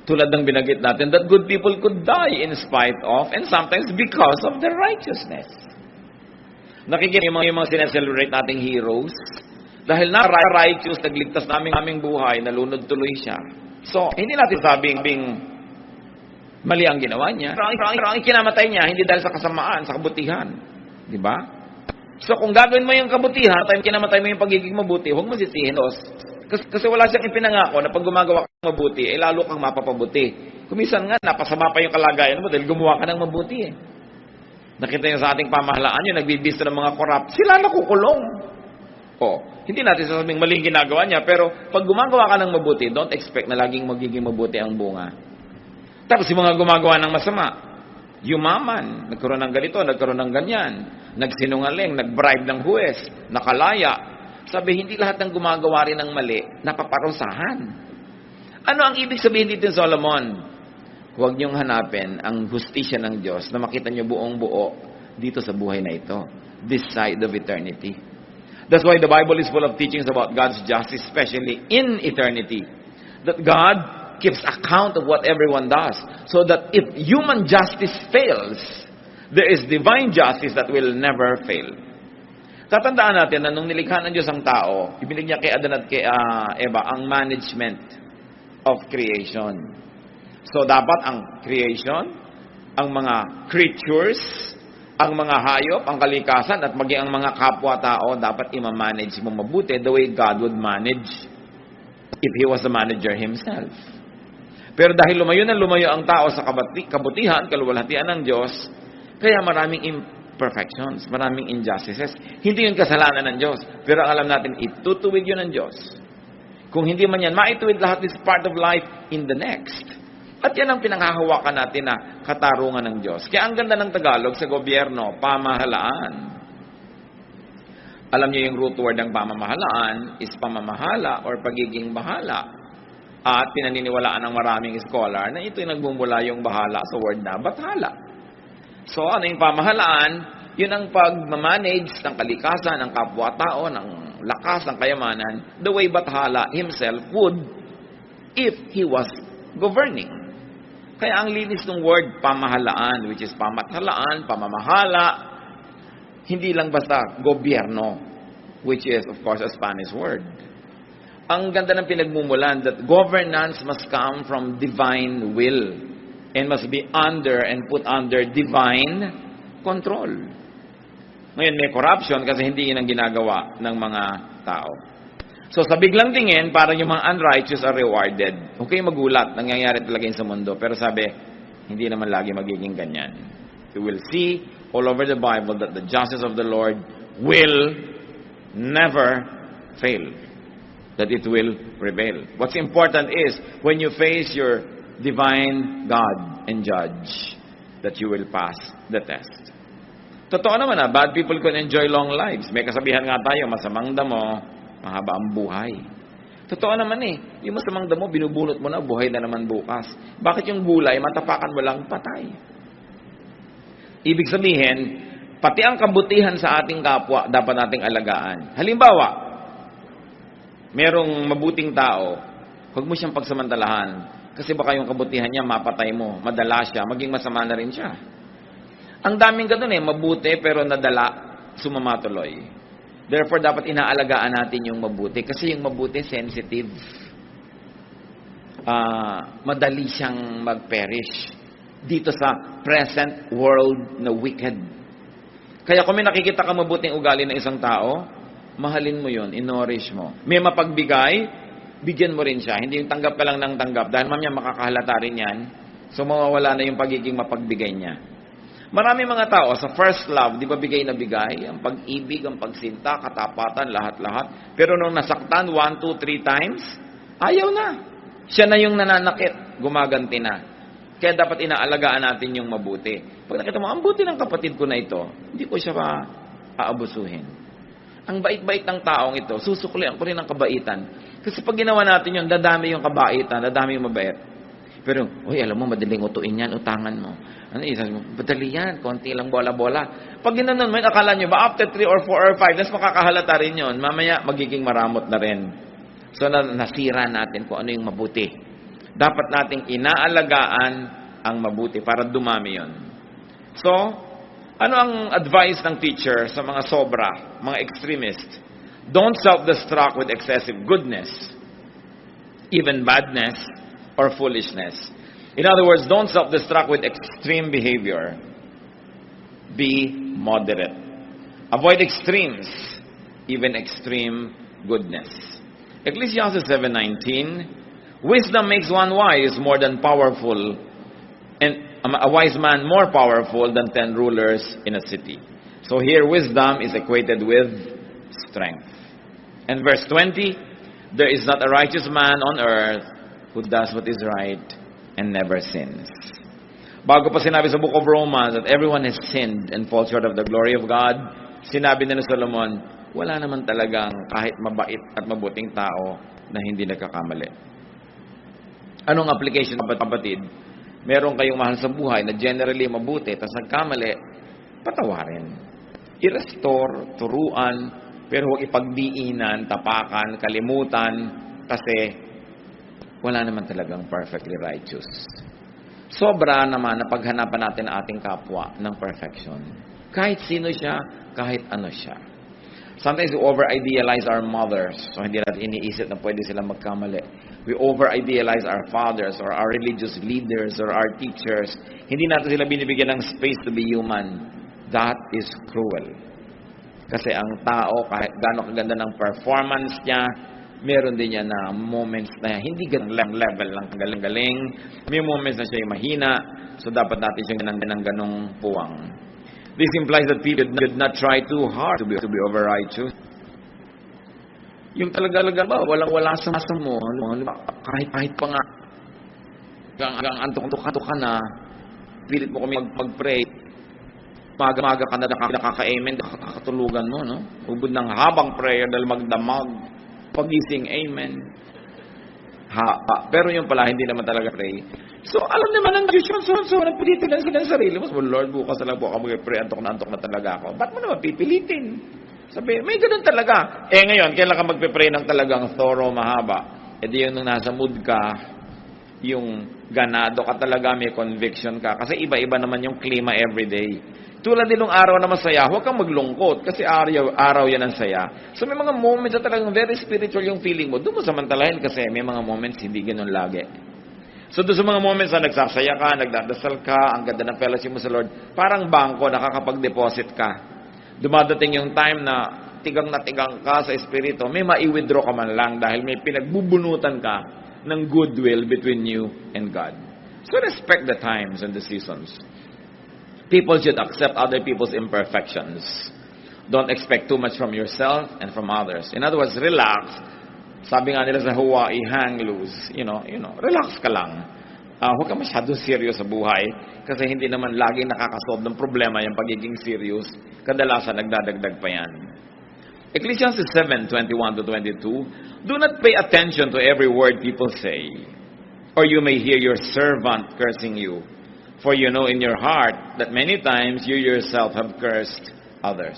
Tulad ng binanggit natin, that good people could die in spite of and sometimes because of their righteousness. Nakikita yung mga sineselebrate nating heroes. Dahil na-righteous, nagligtas naming buhay, nalunod tuloy siya. So, hindi natin sabing mali ang ginawa niya. Pero ang kinamatay niya, hindi dahil sa kasamaan, sa kabutihan. Di ba? So, kung gagawin mo yung kabutihan, at kinamatay mo yung pagiging mabuti, huwag mo sisihin. Kasi wala siyang ipinangako na pag gumagawa ka ng mabuti, lalo kang mapapabuti. Kumisan nga, napasama pa yung kalagayan mo dahil gumawa ka ng mabuti. Nakita niyo sa ating pamahalaan, yung nagbibisto ng mga korap, sila nakukulong. Hindi natin sasabing maling ginagawa niya, pero pag gumagawa ka ng mabuti, don't expect na laging magiging mabuti ang bunga. Tapos yung mga gumagawa ng masama, yumaman, nagkaroon ng ganito, nagkaroon ng ganyan, nagsinungaling, nagbribe ng huwes, nakalaya. Sabi, hindi lahat ng gumagawa rin ng mali, napaparusahan. Ano ang ibig sabihin dito, Solomon? Huwag niyong hanapin ang hustisya ng Diyos na makita niyo buong buo dito sa buhay na ito, this side of eternity. That's why the Bible is full of teachings about God's justice, especially in eternity. That God keeps account of what everyone does. So that if human justice fails, there is divine justice that will never fail. Tatandaan natin na nung nilikha ng Diyos ang tao, ibinig niya kay Adan at kay Eva ang management of creation. So dapat ang creation, ang mga creatures, ang mga hayop, ang kalikasan, at maging ang mga kapwa-tao, dapat i-manage mo mabuti the way God would manage if He was the manager Himself. Pero dahil lumayo ang tao sa kabutihan, kaluwalhatian ng Diyos, kaya maraming imperfections, maraming injustices. Hindi yun kasalanan ng Diyos. Pero alam natin, itutuwid yun ng Diyos. Kung hindi man yan, maituwid lahat is part of life in the next. At yan ang pinanghahawakan natin na katarungan ng Diyos. Kaya ang ganda ng Tagalog sa gobyerno, pamahalaan. Alam niyo yung root word ng pamamahalaan is pamamahala or pagiging bahala. At pinaniniwalaan ng maraming scholar na ito'y nagbumula yung bahala sa word na bathala. So ano yung pamahalaan? Yun ang pag-manage ng kalikasan, ng kapwa-tao, ng lakas, ng kayamanan, the way bathala himself would if he was governing. Kaya ang linis ng word pamahalaan, which is pamathalaan, pamamahala, hindi lang basta gobyerno, which is of course a Spanish word. Ang ganda ng pinagmumulan that governance must come from divine will and must be under and put under divine control. Ngayon may corruption kasi hindi yun ang ginagawa ng mga tao. So sa biglang tingin, parang yung mga unrighteous are rewarded. Okay, magulat. Nangyayari talaga yun sa mundo. Pero sabi, hindi naman lagi magiging ganyan. You will see all over the Bible that the justice of the Lord will never fail. That it will prevail. What's important is, when you face your divine God and judge, that you will pass the test. Totoo naman bad people can enjoy long lives. May kasabihan nga tayo, masamang damo, mahaba ang buhay. Totoo naman yung masamang damo, binubunot mo na, buhay na naman bukas. Bakit yung gulay, matapakan mo lang, patay? Ibig sabihin, pati ang kabutihan sa ating kapwa, dapat nating alagaan. Halimbawa, merong mabuting tao, huwag mo siyang pagsamantalahan. Kasi baka yung kabutihan niya, mapatay mo, madala siya, maging masama na rin siya. Ang daming ganun mabuti pero nadala, sumamatuloy. Therefore, dapat inaalagaan natin yung mabuti. Kasi yung mabuti, sensitive. Madali siyang mag-perish. Dito sa present world na wicked. Kaya kung may nakikita ka mabuting ugali ng isang tao, mahalin mo yun, inorish mo. May mapagbigay, bigyan mo rin siya. Hindi yung tanggap ka lang ng tanggap. Dahil mamaya makakahalata rin yan. So, mawawala na yung pagiging mapagbigay niya. Marami mga tao, sa first love, di ba bigay na bigay? Ang pag-ibig, ang pagsinta, katapatan, lahat-lahat. Pero nung nasaktan, 1, 2, 3 times, ayaw na. Siya na yung nananakit, gumaganti na. Kaya dapat inaalagaan natin yung mabuti. Pag nakita mo, ang buti ng kapatid ko na ito, hindi ko siya aabusuhin. Ang bait-bait ng taong ito, susuklian ko rin ang kabaitan. Kasi pag ginawa natin yun, dadami yung kabaitan, dadami yung mabait. Pero, uy, alam mo, madaling utuin yan, utangan mo. Ano, isa mo, madali yan, konti lang bola-bola. Pag ginanon mo, akala nyo ba, after 3 or 4 or 5, that's makakahalata rin yun. Mamaya, magiging maramot na rin. So, nasira natin kung ano yung mabuti. Dapat nating inaalagaan ang mabuti para dumami yon. So, ano ang advice ng teacher sa mga sobra, mga extremist? Don't self-destruct with excessive goodness, even badness, or foolishness. In other words, don't self-destruct with extreme behavior. Be moderate. Avoid extremes, even extreme goodness. Ecclesiastes 7:19, wisdom makes one wise more than powerful, and a wise man more powerful than 10 rulers in a city. So here, wisdom is equated with strength. And verse 20, there is not a righteous man on earth who does what is right and never sins. Bago pa sinabi sa book of Romans that everyone has sinned and falls short of the glory of God, sinabi na ni Solomon, wala naman talagang kahit mabait at mabuting tao na hindi nagkakamali. Anong application, kapatid? Meron kayong mahal sa buhay na generally mabuti, tapos nagkamali, patawarin. I-restore, turuan, pero huwag ipagdiinan, tapakan, kalimutan, kasi wala naman talagang perfectly righteous. Sobra naman na paghanapan natin ang ating kapwa ng perfection. Kahit sino siya, kahit ano siya. Sometimes we over-idealize our mothers. So hindi natin iniisip na pwede silang magkamali. We over-idealize our fathers or our religious leaders or our teachers. Hindi natin sila binibigyan ng space to be human. That is cruel. Kasi ang tao, kahit gaano kaganda ng performance niya, meron din yan na moments na hindi ganang level lang galing-galing. May moments na siya yung mahina. So dapat natin siyang ganang puwang. This implies that people should not try too hard to be over-righteous. Yung talaga ba, walang-wala sa masa mo. Kahit pa nga, hanggang antok ka na, pilit mo kami mag-pray. Maga-maga ka na nakaka-amen, nakakatulugan mo, no? Ubod ng habang prayer dahil magdamag. Pagising, amen. Pero yung pala, hindi naman talaga pray. So, alam naman ng Diyos yun. So, napilitin lang sila ng sarili mo. Lord, bukas na lang po ako mag-pray. Antok na talaga ako. Ba't mo naman pipilitin? Sabi, may ganun talaga. Ngayon, kailan ka magpe-pray ng talagang thorough, mahaba? Di yung nung nasa mood ka, yung ganado ka talaga, may conviction ka. Kasi iba-iba naman yung klima everyday. Tulad din ng araw na masaya, huwag kang maglungkot kasi araw yan ang saya. So may mga moments na talagang very spiritual yung feeling mo. Doon mo samantalahin kasi may mga moments hindi ganoon lagi. So doon sa mga moments na nagsasaya ka, nagdadasal ka, ang ganda ng fellowship mo sa Lord, parang bangko, nakakapag-deposit ka. Dumadating yung time na tigang ka sa espiritu, may mai-withdraw ka man lang dahil may pinagbubunutan ka ng goodwill between you and God. So respect the times and the seasons. People should accept other people's imperfections. Don't expect too much from yourself and from others. In other words, relax. Sabi nga nila sa Hawaii, hang loose. You know, relax ka lang. Huwag ka masyadong serious sa buhay kasi hindi naman laging nakakasolve ng problema yung pagiging serious. Kadalasan nagdadagdag pa yan. Ecclesiastes 7:21-22, do not pay attention to every word people say, or you may hear your servant cursing you. For you know in your heart that many times you yourself have cursed others.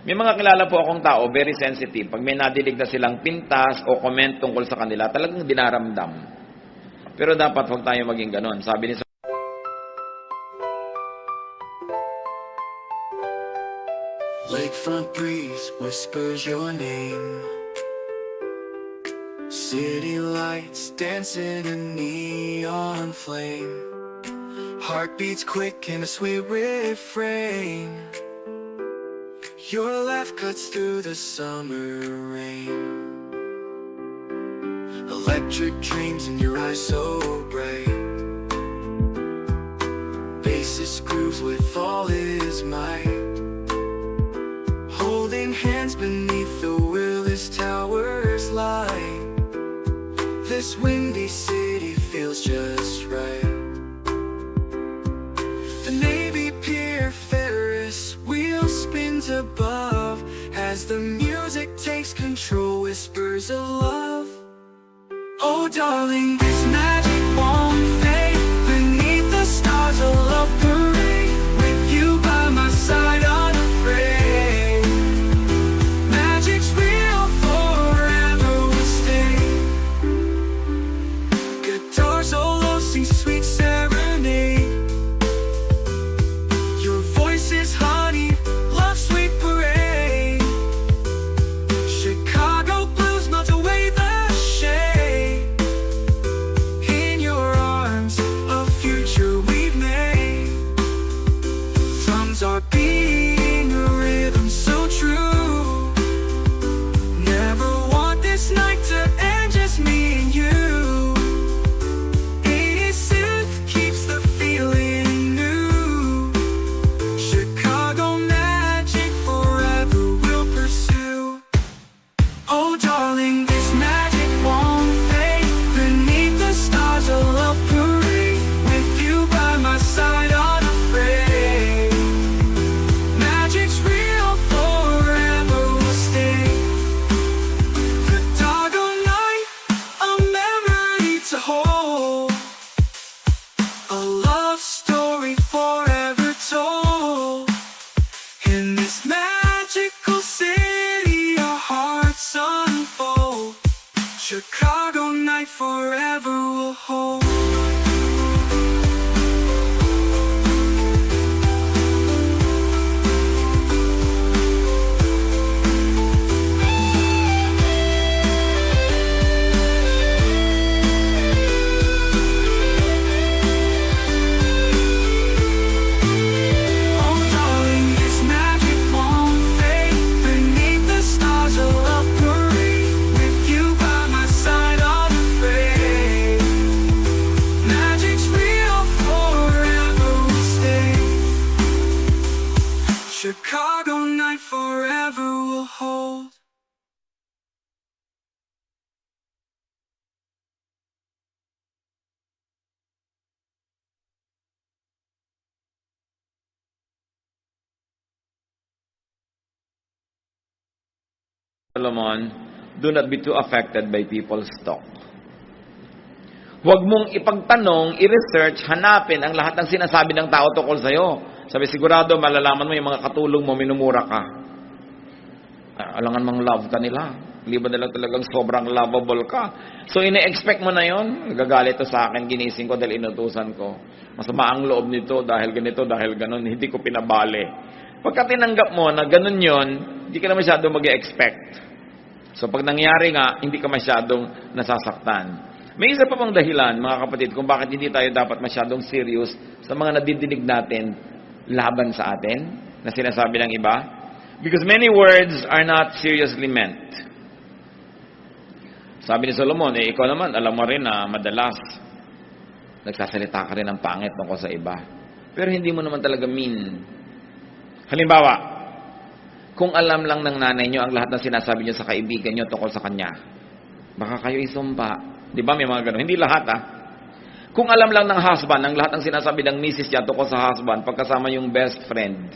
May mga kilala po akong tao, very sensitive. Pag may nadidig na silang pintas o comment tungkol sa kanila, talagang dinaramdam. Pero dapat huwag tayo maging ganon. Sabi ni Lakefront breeze whispers your name. City lights dancing in neon flame. Heartbeats quick in a sweet refrain. Your laugh cuts through the summer rain. Electric dreams in your eyes so bright. Bassist grooves with all his might. Holding hands beneath the Willis Towers light. This windy city feels just right. The Navy Pier Ferris wheel spins above as the music takes control, whispers of love. Oh darling, this magic Solomon, do not be too affected by people's talk. Huwag mong ipagtanong, i-research, hanapin ang lahat ng sinasabi ng tao tungkol sa'yo. Sabi, sigurado, malalaman mo yung mga katulong mo, minumura ka. Alangan mang love ka nila. Liban na lang talagang sobrang lovable ka. So, ine-expect mo na yon. Gagalit to sa akin, ginising ko dahil inutusan ko. Masama ang loob nito dahil ganito, dahil ganon. Hindi ko pinabali. Pagka tinanggap mo na ganon yon, hindi ka na masyadong mag-expect. So, pag nangyari nga, hindi ka masyadong nasasaktan. May isa pa pang dahilan, mga kapatid, kung bakit hindi tayo dapat masyadong serious sa mga nadidinig natin laban sa atin, na sinasabi ng iba. Because many words are not seriously meant. Sabi ni Solomon, ikaw naman, alam mo rin na madalas nagsasalita ka rin ng pangit tungkol sa iba. Pero hindi mo naman talaga mean. Halimbawa, kung alam lang ng nanay nyo ang lahat ng sinasabi nyo sa kaibigan nyo tungkol sa kanya, baka kayo isumpa. Di ba may mga ganun? Hindi lahat Kung alam lang ng husband ang lahat ng sinasabi ng misis niya tungkol sa husband, pagkasama yung best friend.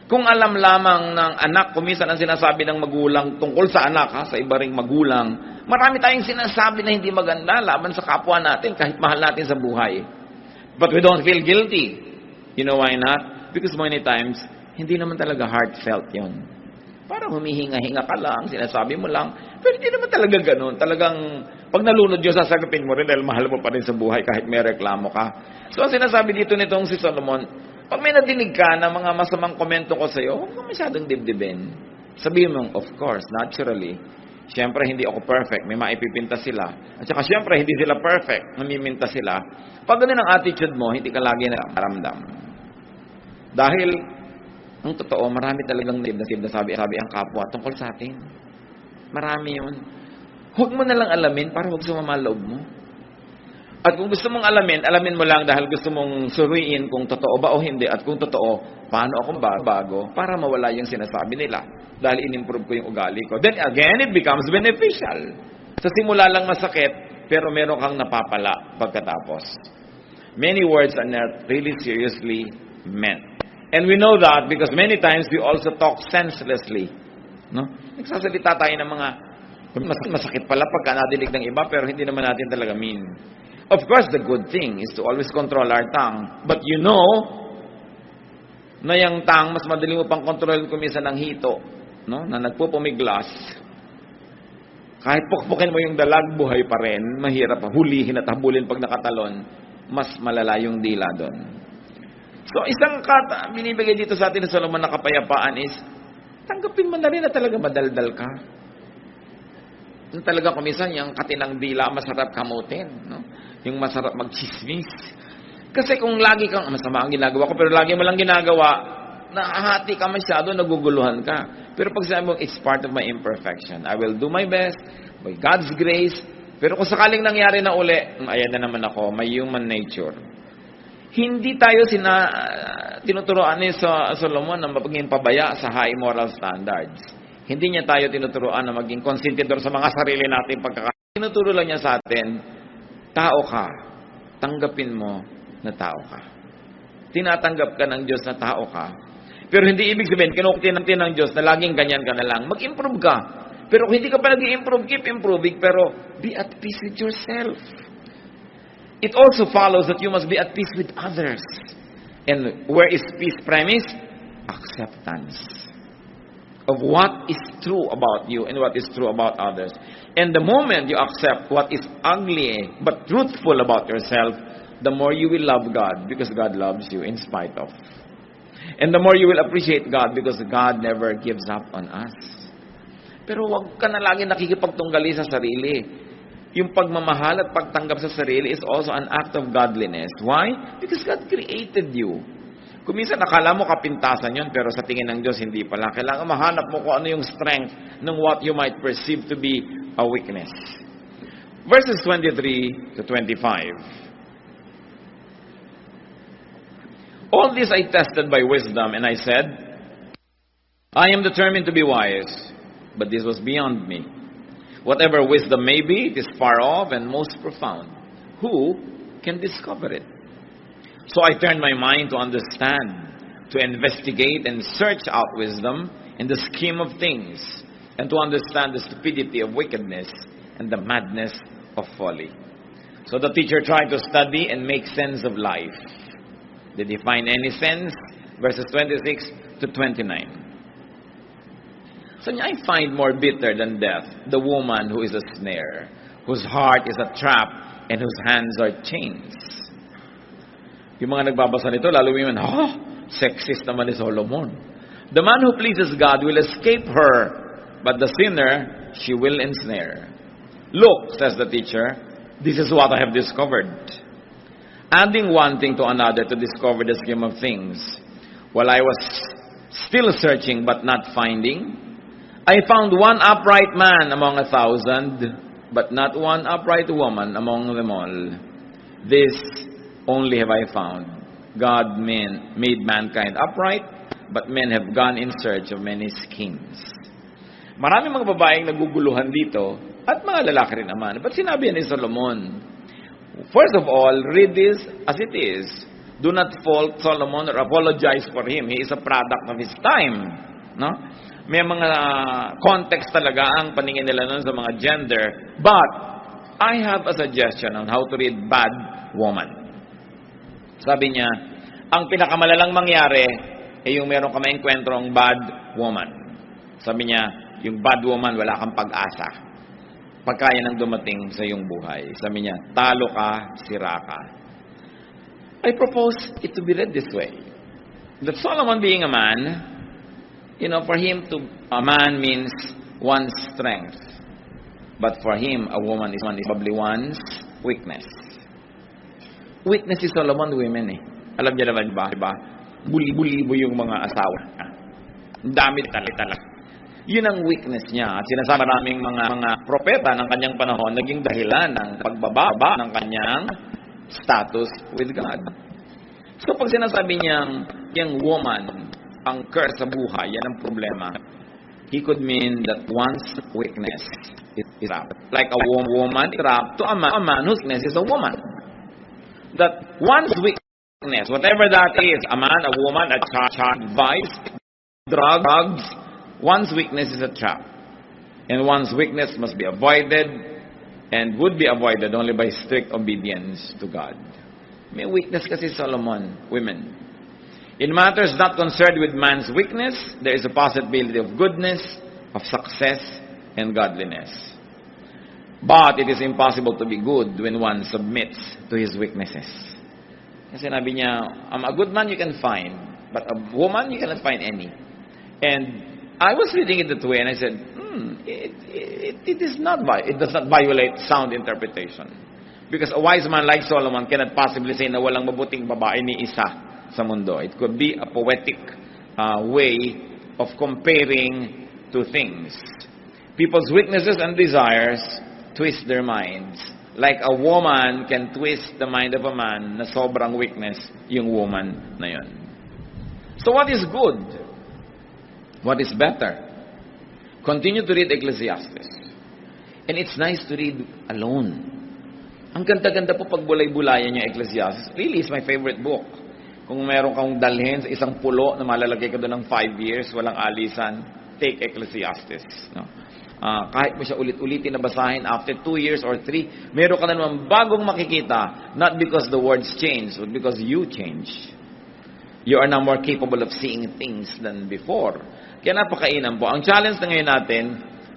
Kung alam lamang ng anak, kuminsan ang sinasabi ng magulang tungkol sa anak, sa iba ring magulang, marami tayong sinasabi na hindi maganda laban sa kapwa natin kahit mahal natin sa buhay. But we don't feel guilty. You know why not? Because many times, hindi naman talaga heartfelt yun. Parang humihinga-hinga ka lang, sinasabi mo lang, pero hindi naman talaga ganun. Talagang, pag nalunod yun, sasagapin mo rin dahil mahal mo pa rin sa buhay kahit may reklamo ka. So, ang sinasabi dito nitong si Solomon, pag may nadinig ka na mga masamang komento ko sa'yo, huwag ka masyadong dibdibin. Sabihin mo, of course, naturally, siyempre hindi ako perfect, may maipipinta sila. At saka siyempre, hindi sila perfect, namiminta sila. Pag ganun ang attitude mo, hindi ka lagi nakaramdam. Dahil, ang totoo, marami talagang nasabi ang kapwa tungkol sa atin. Marami yun. Huwag mo na lang alamin para huwag sumama loob mo. At kung gusto mong alamin mo lang dahil gusto mong suriin kung totoo ba o hindi. At kung totoo, paano ako bago para mawala yung sinasabi nila. Dahil in-improve ko yung ugali ko. Then again, it becomes beneficial. Sa simula lang masakit, pero meron kang napapala pagkatapos. Many words are not really seriously meant. And we know that because many times we also talk senselessly. No? Nagsasalita tayo ng mga masakit pala pagka nadinig ng iba pero hindi naman natin talaga mean. Of course, the good thing is to always control our tongue. But you know na yung tongue, mas madali mo pang kontrolin kuminsan ng hito. No? Na nagpupumiglas. Kahit pukpukin mo yung dalag, buhay pa rin. Mahirap hulihin at habulin pag nakatalon. Mas malala yung dila doon. So, isang binibigay dito sa atin ng Solomon na kapayapaan is, tanggapin mo na rin na talaga madaldal ka. Yung talaga kumisan, yung katinang dila, masarap kamutin. No? Yung masarap magchismis. Kasi kung lagi kang, masama ang ginagawa ko, pero lagi mo lang ginagawa, nahahati ka masyado, naguguluhan ka. Pero pag sabi mo, it's part of my imperfection. I will do my best, by God's grace. Pero kung sakaling nangyari na uli, ayan na naman ako, may human nature. Hindi tayo tinuturoan ni Solomon na maging pabaya sa high moral standards. Hindi niya tayo tinuturoan na maging konsentidor sa mga sarili natin pagkakataon. Tinuturo lang niya sa atin, tao ka, tanggapin mo na tao ka. Tinatanggap ka ng Diyos na tao ka. Pero hindi ibig sabihin, kinuktin ng Diyos na laging ganyan ka na lang. Mag-improve ka. Pero kung hindi ka pa nag-i-improve, keep improving, pero be at peace with yourself. It also follows that you must be at peace with others. And where is peace premise? Acceptance of what is true about you and what is true about others. And the moment you accept what is ugly but truthful about yourself, the more you will love God because God loves you in spite of. And the more you will appreciate God because God never gives up on us. Pero wag ka na lagi nakikipagtunggali sa sarili. Yung pagmamahal at pagtanggap sa sarili is also an act of godliness. Why? Because God created you. Kung minsan nakala mo kapintasan yun, pero sa tingin ng Diyos hindi pala. Kailangan mahanap mo kung ano yung strength ng what you might perceive to be a weakness. Verses 23 to 25. All this I tested by wisdom, and I said, I am determined to be wise, but this was beyond me. Whatever wisdom may be, it is far off and most profound. Who can discover it? So I turned my mind to understand, to investigate and search out wisdom in the scheme of things, and to understand the stupidity of wickedness and the madness of folly. So the teacher tried to study and make sense of life. Did he find any sense? Verses 26 to 29. So I find more bitter than death the woman who is a snare, whose heart is a trap, and whose hands are chains. Yung mga nagbabasa nito, lalo yung sexist naman ni Solomon. The man who pleases God will escape her, but the sinner, she will ensnare. Look, says the teacher, this is what I have discovered. Adding one thing to another to discover the scheme of things. While I was still searching but not finding, I found one upright man among 1,000, but not one upright woman among them all. This only have I found. God made mankind upright, but men have gone in search of many schemes. Maraming mga babaeng naguguluhan dito, at mga lalaki rin naman. But sinabi ni Solomon, first of all, read this as it is. Do not fault Solomon or apologize for him. He is a product of his time. No? May mga context talaga ang paningin nila nun sa mga gender. But, I have a suggestion on how to read bad woman. Sabi niya, ang pinakamalalang mangyari ay yung meron ka maengkwentrong bad woman. Sabi niya, yung bad woman, wala kang pag-asa. Pagkaya nang dumating sa iyong buhay. Sabi niya, talo ka, sira ka. I propose it to be read this way. That Solomon being a man, for him a man means one's strength. But for him, a woman is probably one's weakness. Weakness si Solomon, women eh. Alam niya naman ba? Diba? Buli-bulibo yung mga asawa. Ang dami talaga. Yun ang weakness niya. At sinasabi maraming mga propeta ng kanyang panahon naging dahilan ng pagbababa ng kanyang status with God. So pag sinasabi niyang yung woman ang curse sa buhay, yan ang problema. He could mean that one's weakness is trapped. Like a woman trapped to a man whose weakness is a woman. That one's weakness, whatever that is, a man, a woman, a child, vice, drugs, one's weakness is a trap. And one's weakness must be avoided and would be avoided only by strict obedience to God. May weakness kasi Solomon, women. In matters not concerned with man's weakness, there is a possibility of goodness, of success, and godliness. But it is impossible to be good when one submits to his weaknesses. Kasi sabi niya, a good man you can find, but a woman you cannot find any. And I was reading it that way, and I said, it does not violate sound interpretation. Because a wise man like Solomon cannot possibly say na walang mabuting babae ni isa sa mundo. It could be a poetic way of comparing two things. People's weaknesses and desires twist their minds. Like a woman can twist the mind of a man na sobrang weakness yung woman na yun. So what is good? What is better? Continue to read Ecclesiastes. And it's nice to read alone. Ang ganda-ganda po pag bulay-bulayan yung Ecclesiastes. Really, it's my favorite book. Kung meron kang dalhin sa isang pulo na malalagay ka doon ng 5 years, walang alisan, take Ecclesiastes. No? Kahit mo siya ulit-ulitin na basahin, after 2 years or 3, meron ka na naman bagong makikita, not because the words change, but because you change. You are now more capable of seeing things than before. Kaya napakainan po. Ang challenge na ngayon natin,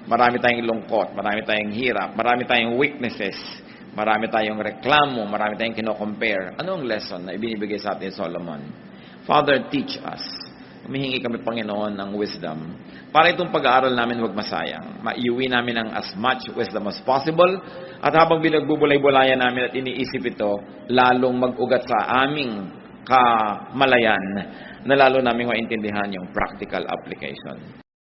marami tayong lungkot, marami tayong hirap, marami tayong weaknesses, marami tayong reklamo, marami tayong kino-compare. Ano ang lesson na ibinibigay sa atin Solomon? Father, teach us. Humihingi kami, Panginoon, ng wisdom para itong pag-aaral namin huwag masayang. Maiuwi namin ang as much wisdom as possible at habang binagbubulay-bulayan namin at iniisip ito, lalong mag-ugat sa aming kamalayan na lalo namin maintindihan yung practical application.